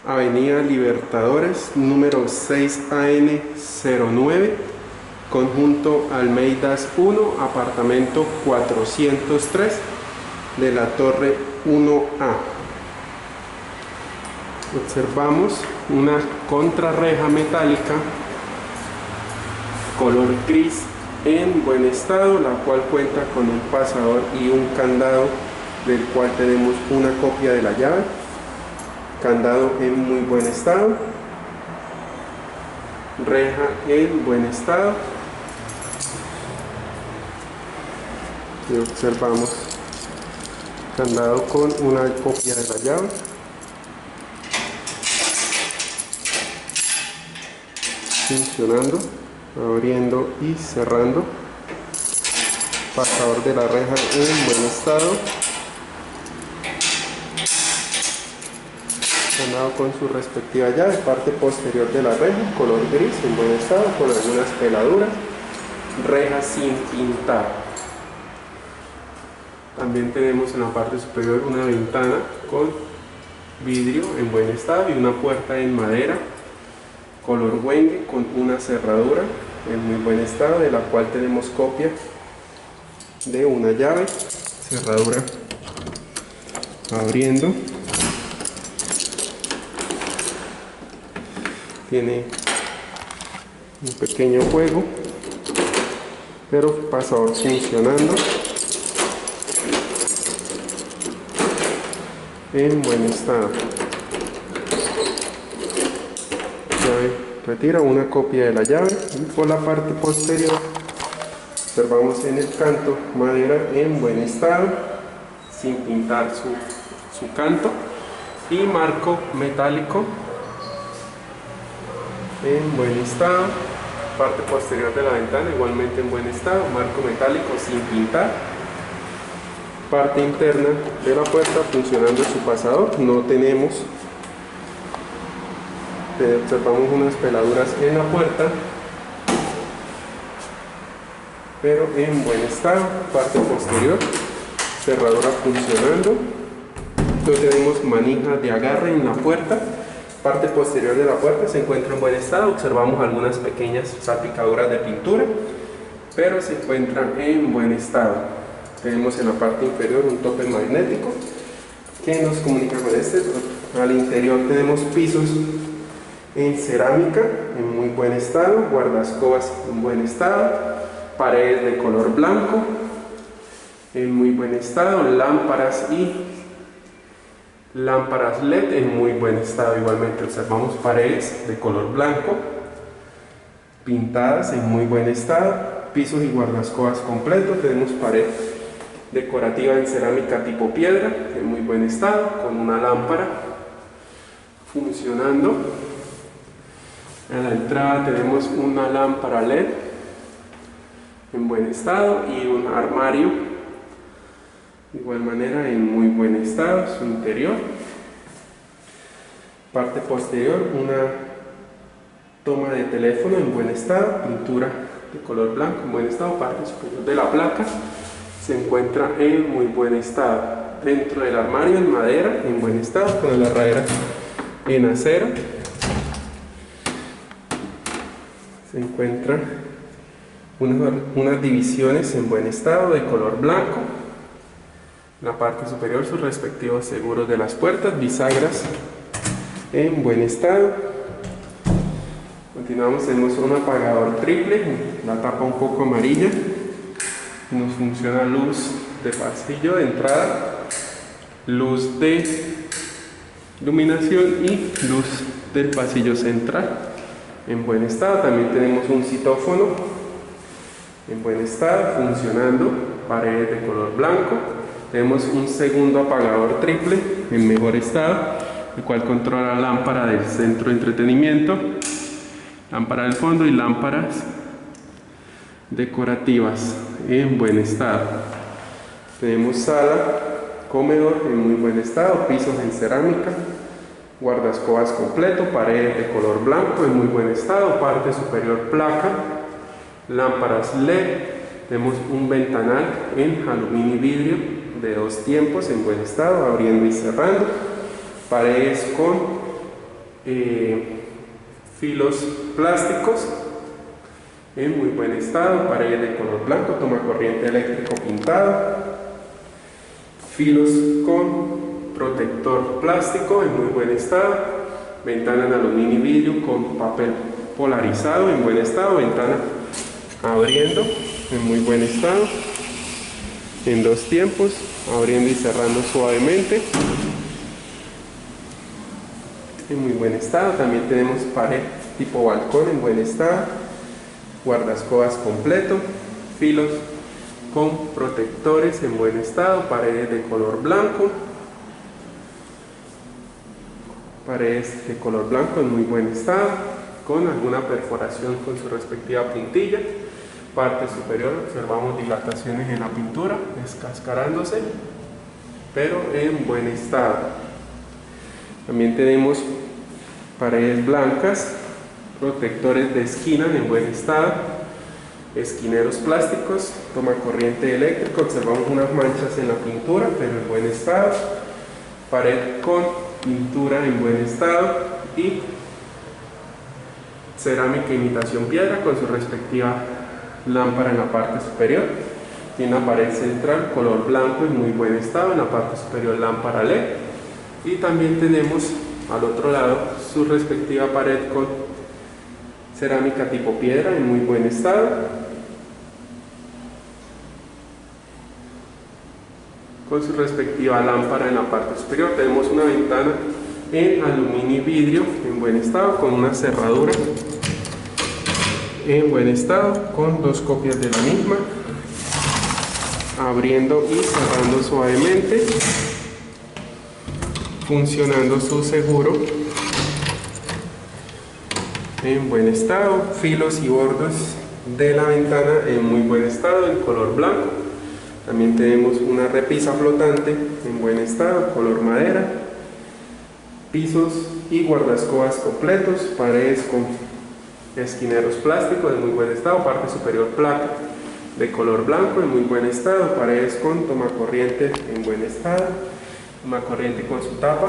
Avenida Libertadores, número 6AN09, conjunto Almeidas 1, apartamento 403 de la torre 1A. Observamos una contrarreja metálica color gris en buen estado, la cual cuenta con un pasador y un candado, del cual tenemos una copia de la llave. Candado en muy buen estado, reja en buen estado, y observamos candado con una copia de la llave. Funcionando, abriendo y cerrando. Pasador de la reja en buen estado. Candado con su respectiva llave. Parte posterior de la reja, color gris en buen estado, con algunas peladuras. Reja sin pintar. También tenemos en la parte superior una ventana con vidrio en buen estado y una puerta en madera color Wenge con una cerradura en muy buen estado, de la cual tenemos copia de una llave. Cerradura abriendo, tiene un pequeño juego, pero pasador funcionando en buen estado. Retira una copia de la llave, y por la parte posterior observamos en el canto madera en buen estado, sin pintar su canto, y marco metálico en buen estado. Parte posterior de la ventana igualmente en buen estado, marco metálico sin pintar. Parte interna de la puerta funcionando su pasador, no tenemos. Observamos unas peladuras en la puerta, pero en buen estado. Parte posterior, cerradura funcionando. No tenemos manija de agarre en la puerta. Parte posterior de la puerta se encuentra en buen estado. Observamos algunas pequeñas salpicaduras de pintura, pero se encuentran en buen estado. Tenemos en la parte inferior un tope magnético que nos comunica con este. Al interior tenemos pisos en cerámica en muy buen estado, guardascobas en buen estado, paredes de color blanco en muy buen estado, lámparas y lámparas LED en muy buen estado. Igualmente observamos paredes de color blanco pintadas en muy buen estado, pisos y guardascobas completos. Tenemos pared decorativa en cerámica tipo piedra en muy buen estado, con una lámpara funcionando. En la entrada tenemos una lámpara LED en buen estado y un armario de igual manera en muy buen estado, su interior. Parte posterior, una toma de teléfono en buen estado, pintura de color blanco en buen estado. Parte superior de la placa se encuentra en muy buen estado. Dentro del armario, en madera en buen estado, con la herradera en acero. Se encuentran unas divisiones en buen estado de color blanco. En la parte superior sus respectivos seguros de las puertas, bisagras en buen estado. Continuamos, tenemos un apagador triple, la tapa un poco amarilla. Nos funciona luz de pasillo de entrada, luz de iluminación y luz del pasillo central en buen estado. También tenemos un citófono en buen estado funcionando, paredes de color blanco. Tenemos un segundo apagador triple en mejor estado, el cual controla la lámpara del centro de entretenimiento, lámpara del fondo y lámparas decorativas en buen estado. Tenemos sala, comedor en muy buen estado, pisos en cerámica, guardascobas completo, paredes de color blanco en muy buen estado, parte superior placa, lámparas LED. Tenemos un ventanal en aluminio y vidrio de 2 tiempos en buen estado, abriendo y cerrando. Paredes con filos plásticos en muy buen estado, paredes de color blanco, toma corriente eléctrico pintado, filos con protector plástico en muy buen estado, ventana en aluminio y vidrio con papel polarizado en buen estado, ventana abriendo en muy buen estado, en 2 tiempos, abriendo y cerrando suavemente, en muy buen estado. También tenemos pared tipo balcón en buen estado, guardascobas completo, filos con protectores en buen estado, paredes de color blanco, paredes de color blanco en muy buen estado, con alguna perforación con su respectiva puntilla. Parte superior observamos dilataciones en la pintura, descascarándose, pero en buen estado. También tenemos paredes blancas, protectores de esquina en buen estado, esquineros plásticos, toma corriente eléctrica, observamos unas manchas en la pintura, pero en buen estado, pared con pintura en buen estado y cerámica imitación piedra con su respectiva lámpara en la parte superior. Tiene una pared central color blanco en muy buen estado, en la parte superior lámpara LED, y también tenemos al otro lado su respectiva pared con cerámica tipo piedra en muy buen estado, con su respectiva lámpara en la parte superior. Tenemos una ventana en aluminio y vidrio en buen estado, con una cerradura en buen estado, con 2 copias de la misma, abriendo y cerrando suavemente, funcionando su seguro en buen estado. Filos y bordes de la ventana en muy buen estado, en color blanco. También tenemos una repisa flotante en buen estado, color madera, pisos y guardascobas completos, paredes con esquineros plásticos en muy buen estado, parte superior placa de color blanco en muy buen estado, paredes con tomacorriente en buen estado, tomacorriente con su tapa.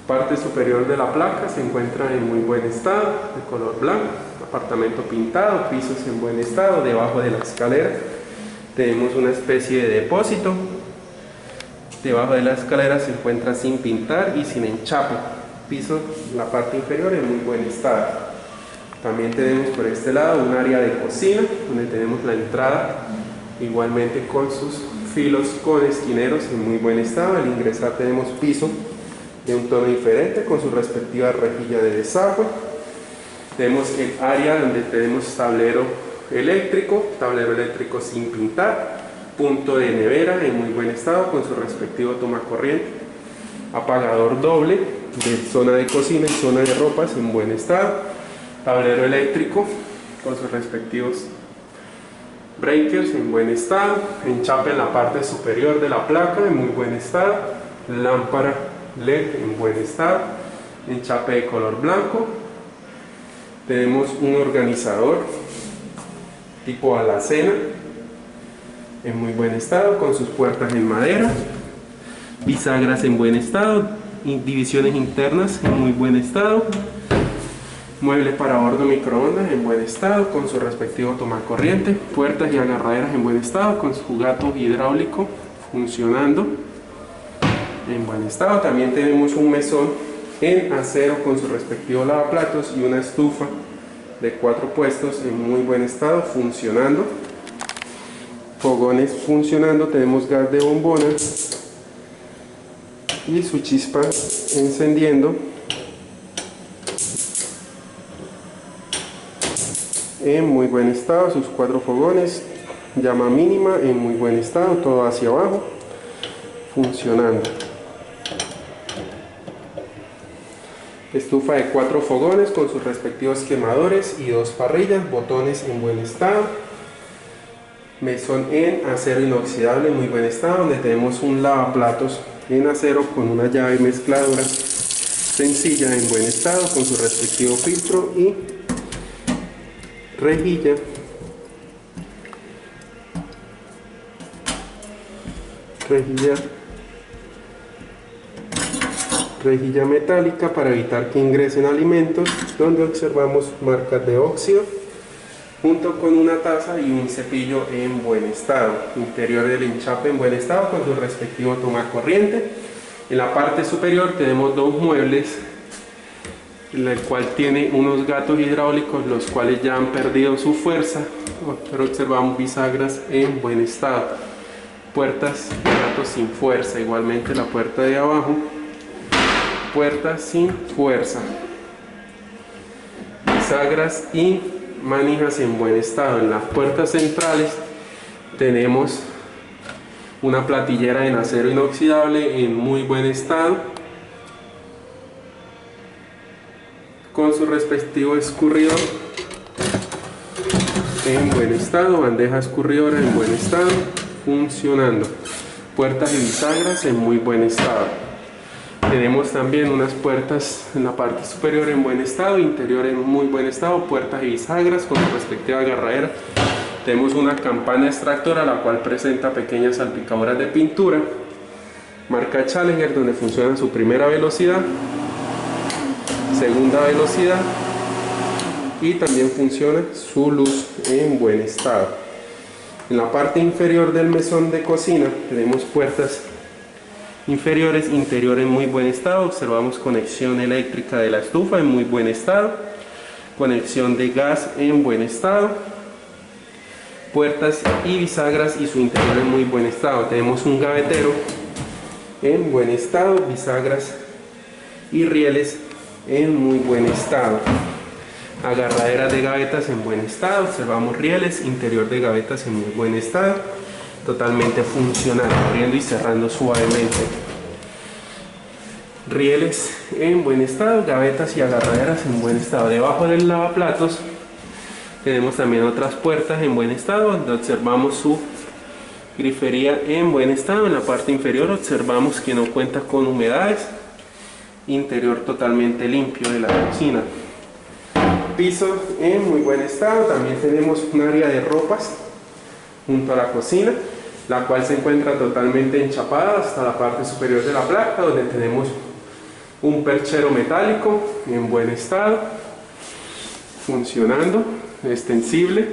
Parte superior de la placa se encuentra en muy buen estado, de color blanco, apartamento pintado, pisos en buen estado. Debajo de la escalera tenemos una especie de depósito. Debajo de la escalera se encuentra sin pintar y sin enchape. Piso, la parte inferior en muy buen estado. También tenemos por este lado un área de cocina, donde tenemos la entrada, igualmente con sus filos con esquineros en muy buen estado. Al ingresar tenemos piso de un tono diferente con su respectiva rejilla de desagüe. Tenemos el área donde tenemos tablero eléctrico sin pintar, punto de nevera en muy buen estado con su respectivo tomacorriente, apagador doble de zona de cocina y zona de ropas en buen estado, tablero eléctrico con sus respectivos breakers en buen estado, enchape en la parte superior de la placa en muy buen estado, lámpara LED en buen estado, enchape de color blanco. Tenemos un organizador tipo alacena en muy buen estado con sus puertas en madera, bisagras en buen estado, divisiones internas en muy buen estado, muebles para horno microondas en buen estado con su respectivo tomacorriente, puertas y agarraderas en buen estado con su gato hidráulico funcionando en buen estado. También tenemos un mesón en acero con su respectivo lavaplatos y una estufa de 4 puestos en muy buen estado funcionando. Fogones funcionando, tenemos gas de bombona y su chispa encendiendo en muy buen estado. Sus 4 fogones, llama mínima en muy buen estado, todo hacia abajo funcionando. Estufa de 4 fogones con sus respectivos quemadores y 2 parrillas, botones en buen estado. Mesón en acero inoxidable en muy buen estado, donde tenemos un lavaplatos en acero con una llave mezcladora sencilla en buen estado con su respectivo filtro y rejilla rejilla metálica para evitar que ingresen alimentos, donde observamos marcas de óxido, junto con una taza y un cepillo en buen estado. Interior del enchape en buen estado con su respectivo tomacorriente. En la parte superior tenemos dos muebles, el cual tiene unos gatos hidráulicos, los cuales ya han perdido su fuerza, pero observamos bisagras en buen estado. Puertas de gatos sin fuerza, igualmente la puerta de abajo, puerta sin fuerza, bisagras y manijas en buen estado. En las puertas centrales tenemos una platillera en acero inoxidable en muy buen estado, con su respectivo escurridor en buen estado, bandeja escurridora en buen estado, funcionando. Puertas y bisagras en muy buen estado. Tenemos también unas puertas en la parte superior en buen estado, interior en muy buen estado, puertas y bisagras con su respectiva agarradera. Tenemos una campana extractora, la cual presenta pequeñas salpicaduras de pintura, marca Challenger, donde funciona su primera velocidad, segunda velocidad, y también funciona su luz en buen estado. En la parte inferior del mesón de cocina tenemos puertas inferiores, interior en muy buen estado. Observamos conexión eléctrica de la estufa en muy buen estado, conexión de gas en buen estado, puertas y bisagras y su interior en muy buen estado. Tenemos un gavetero en buen estado, bisagras y rieles en muy buen estado. Agarraderas de gavetas en buen estado, observamos rieles, interior de gavetas en muy buen estado, totalmente funcional, abriendo y cerrando suavemente. Rieles en buen estado, gavetas y agarraderas en buen estado. Debajo del lavaplatos tenemos también otras puertas en buen estado, donde observamos su grifería en buen estado. En la parte inferior observamos que no cuenta con humedades, interior totalmente limpio de la cocina. Piso en muy buen estado. También tenemos un área de ropas junto a la cocina, la cual se encuentra totalmente enchapada hasta la parte superior de la placa, donde tenemos un perchero metálico en buen estado, funcionando, extensible,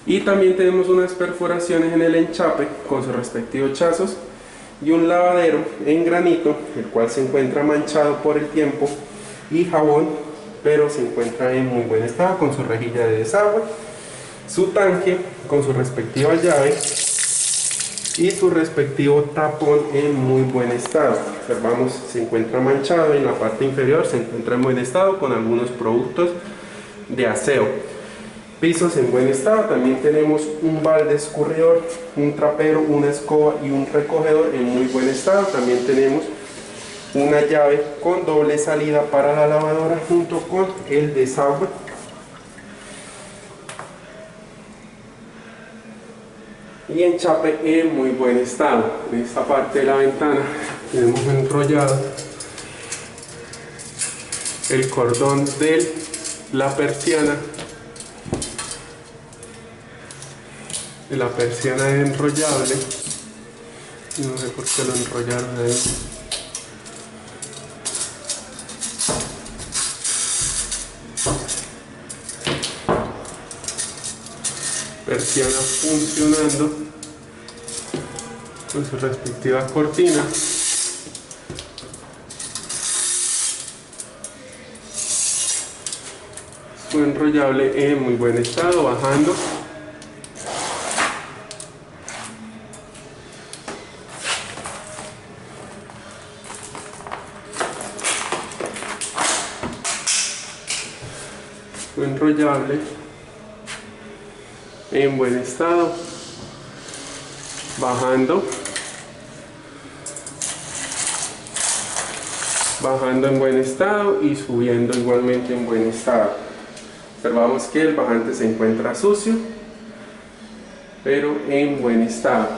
y también tenemos unas perforaciones en el enchape con sus respectivos chazos y un lavadero en granito, el cual se encuentra manchado por el tiempo y jabón, pero se encuentra en muy buen estado con su rejilla de desagüe, su tanque con su respectiva llave y su respectivo tapón en muy buen estado. Observamos, se encuentra manchado, en la parte inferior se encuentra en buen estado con algunos productos de aseo. Pisos en buen estado. También tenemos un balde escurridor, un trapero, una escoba y un recogedor en muy buen estado. También tenemos una llave con doble salida para la lavadora junto con el desagüe. Y enchape en muy buen estado. En esta parte de la ventana tenemos enrollado el cordón de la persiana enrollable. No sé por qué lo enrollaron ahí. Persiana funcionando con su respectiva cortina. Su enrollable en muy buen estado, bajando. Su enrollable en buen estado, bajando en buen estado y subiendo igualmente en buen estado. Observamos que el bajante se encuentra sucio, pero en buen estado.